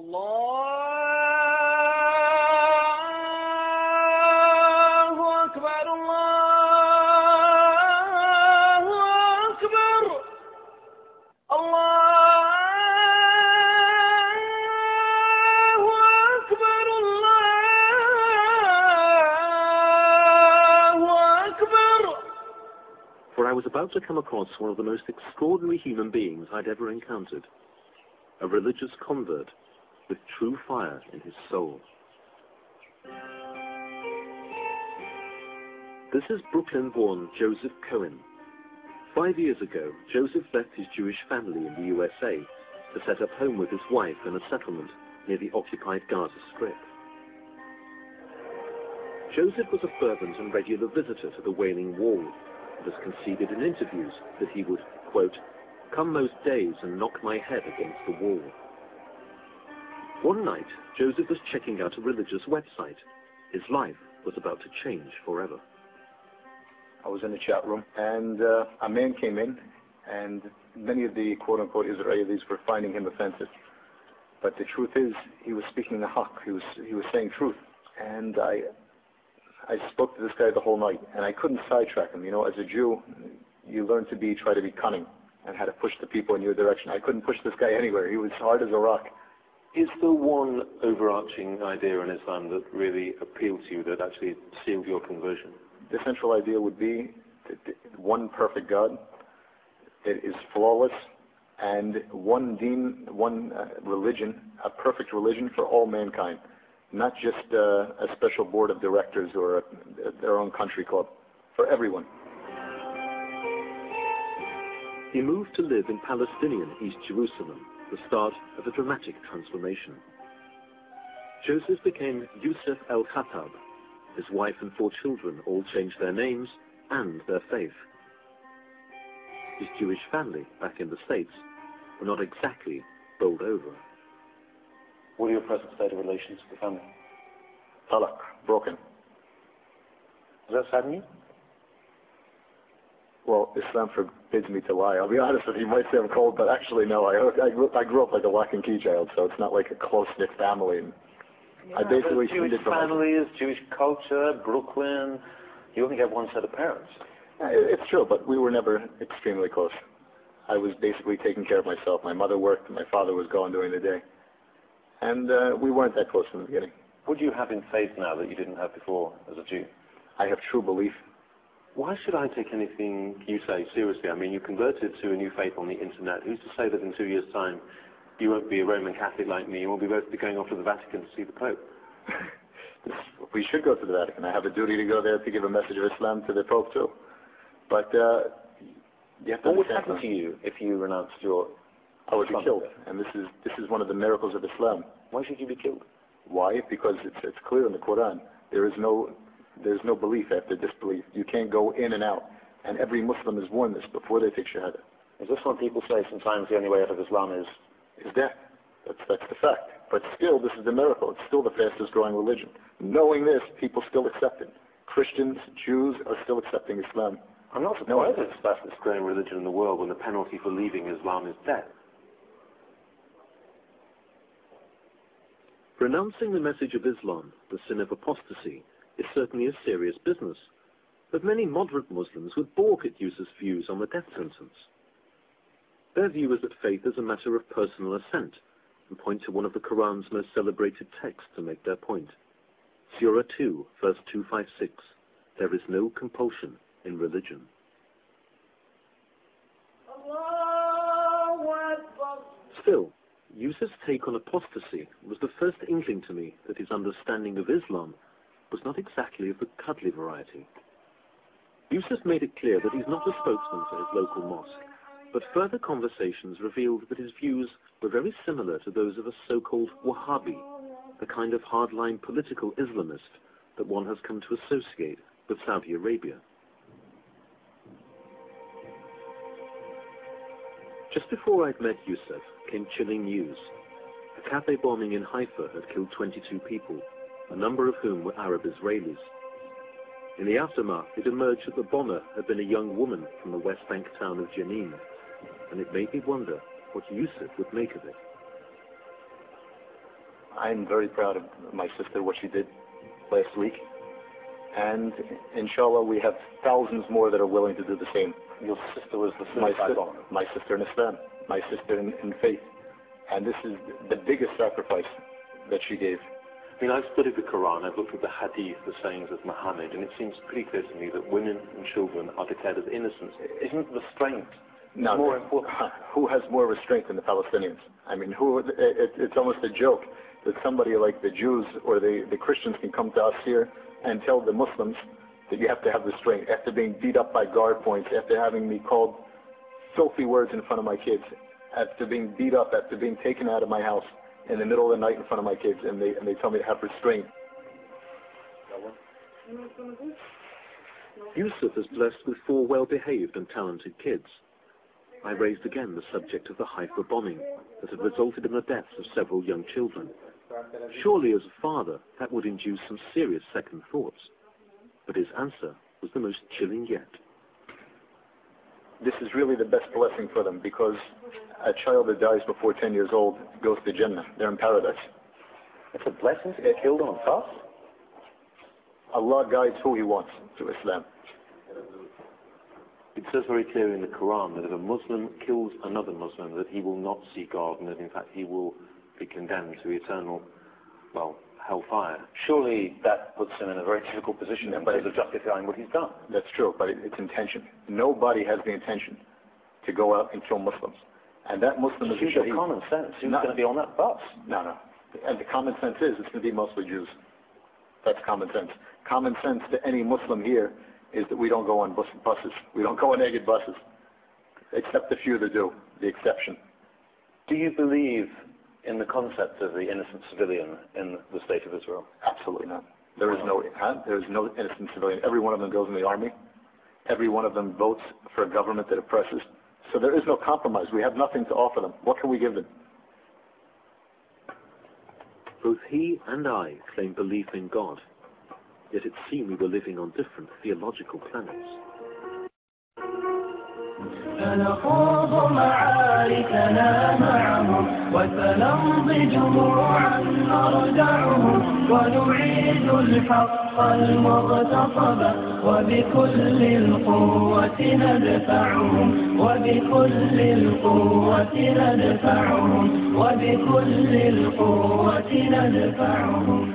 Allahu Akbar, Allahu Akbar, Allahu Akbar, Allahu Akbar. For I was about to come across one of the most extraordinary human beings I'd ever encountered. A religious convert with true fire in his soul. This is Brooklyn-born Joseph Cohen. 5 years ago, Joseph left his Jewish family in the USA to set up home with his wife in a settlement near the occupied Gaza Strip. Joseph was a fervent and regular visitor to the Wailing Wall and has conceded in interviews that he would, quote, come most days and knock my head against the wall. One night, Joseph was checking out a religious website. His life was about to change forever. I was in the chat room, and a man came in, and many of the quote-unquote Israelis were finding him offensive. But the truth is, he was speaking the haqq. He was saying truth. And I spoke to this guy the whole night, and I couldn't sidetrack him. You know, as a Jew, you learn to try to be cunning and how to push the people in your direction. I couldn't push this guy anywhere. He was hard as a rock. Is there one overarching idea in Islam that really appealed to you, that actually sealed your conversion? The central idea would be one perfect God that is flawless, and one deen, one religion, a perfect religion for all mankind, not just a special board of directors or their own country club, for everyone. He moved to live in Palestinian East Jerusalem, the start of a dramatic transformation. Joseph became Yusuf el-Khattab. His wife and 4 children all changed their names and their faith. His Jewish family, back in the States, were not exactly bowled over. What are your present state of relations with the family? Talaq, broken. Does that sadden you? Well, Islam forbids me to lie. I'll be honest with you. You might say I'm cold, but actually, no. I grew up like a lock and key child, so it's not like a close-knit family. And yeah, I basically Jewish families, Jewish culture, Brooklyn. You only have one set of parents. It's true, but we were never extremely close. I was basically taking care of myself. My mother worked, and my father was gone during the day. And we weren't that close from the beginning. What do you have in faith now that you didn't have before as a Jew? I have true belief. Why should I take anything you say seriously? I mean, you converted to a new faith on the internet. Who's to say that in 2 years' time you won't be a Roman Catholic like me and we'll be both going off to the Vatican to see the Pope? We should go to the Vatican. I have a duty to go there to give a message of Islam to the Pope too. But you have to what would happen to you if you renounced your... I would be killed. And this is one of the miracles of Islam. Why should you be killed? Why? Because it's clear in the Quran. There's no belief after disbelief. You can't go in and out. And every Muslim is warned this before they take Shahada. Is this what people say sometimes the only way out of Islam is death? That's the fact. But still, this is the miracle. It's still the fastest growing religion. Knowing this, people still accept it. Christians, Jews are still accepting Islam. I'm not surprised it's the fastest growing religion in the world when the penalty for leaving Islam is death. Renouncing the message of Islam, the sin of apostasy, is certainly a serious business, but many moderate Muslims would balk at Yusuf's views on the death sentence. Their view is that faith is a matter of personal assent, and point to one of the Quran's most celebrated texts to make their point. Surah 2, verse 256, there is no compulsion in religion. Still, Yusuf's take on apostasy was the first inkling to me that his understanding of Islam was not exactly of the cuddly variety. Yusuf made it clear that he's not a spokesman for his local mosque, but further conversations revealed that his views were very similar to those of a so-called Wahhabi, the kind of hardline political Islamist that one has come to associate with Saudi Arabia. Just before I'd met Yusuf came chilling news. A cafe bombing in Haifa had killed 22 people, a number of whom were Arab Israelis. In the aftermath, it emerged that the bomber had been a young woman from the West Bank town of Jenin, and it made me wonder what Yusuf would make of it. I'm very proud of my sister, what she did last week. And inshallah, we have thousands more that are willing to do the same. Your sister was the my sister in Islam, my sister in faith. And this is the biggest sacrifice that she gave. I mean, I've studied the Quran, I've looked at the hadith, the sayings of Muhammad, and it seems pretty clear to me that women and children are declared as innocent. Isn't restraint more important? Who has more restraint than the Palestinians? I mean, it's almost a joke that somebody like the Jews or the Christians can come to us here and tell the Muslims that you have to have restraint after being beat up by guard points, after having me called filthy words in front of my kids, after being beat up, after being taken out of my house in the middle of the night in front of my kids, and they tell me to have restraint. Yusuf is blessed with 4 well-behaved and talented kids. I raised again the subject of the Haifa bombing that had resulted in the deaths of several young children. Surely as a father, that would induce some serious second thoughts. But his answer was the most chilling yet. This is really the best blessing for them, because a child that dies before 10 years old goes to Jannah. They're in paradise. It's a blessing to get killed on a bus? Allah guides who He wants to Islam. It says very clearly in the Quran that if a Muslim kills another Muslim, that he will not see God, and that in fact he will be condemned to eternal, hellfire. Surely that puts him in a very difficult position in terms of justifying what he's done. That's true, but it's intention. Nobody has the intention to go out and kill Muslims. And that Muslim is a shaheed. Common sense. Who's going to be on that bus? No. And the common sense is it's going to be mostly Jews. That's common sense. Common sense to any Muslim here is that we don't go on buses. We don't go on Egged buses. Except the few that do, the exception. Do you believe in the concept of the innocent civilian in the state of Israel? Absolutely not. There is no innocent civilian. Every one of them goes in the army. Every one of them votes for a government that oppresses. So there is no compromise. We have nothing to offer them. What can we give them? Both he and I claim belief in God, yet it seemed we were living on different theological planets. سنخوض معاركنا معهم وسنمضي جموعا نردعهم ونعيد الحق المغتصب وبكل القوة ندفعهم وبكل القوة ندفعهم وبكل القوة ندفعهم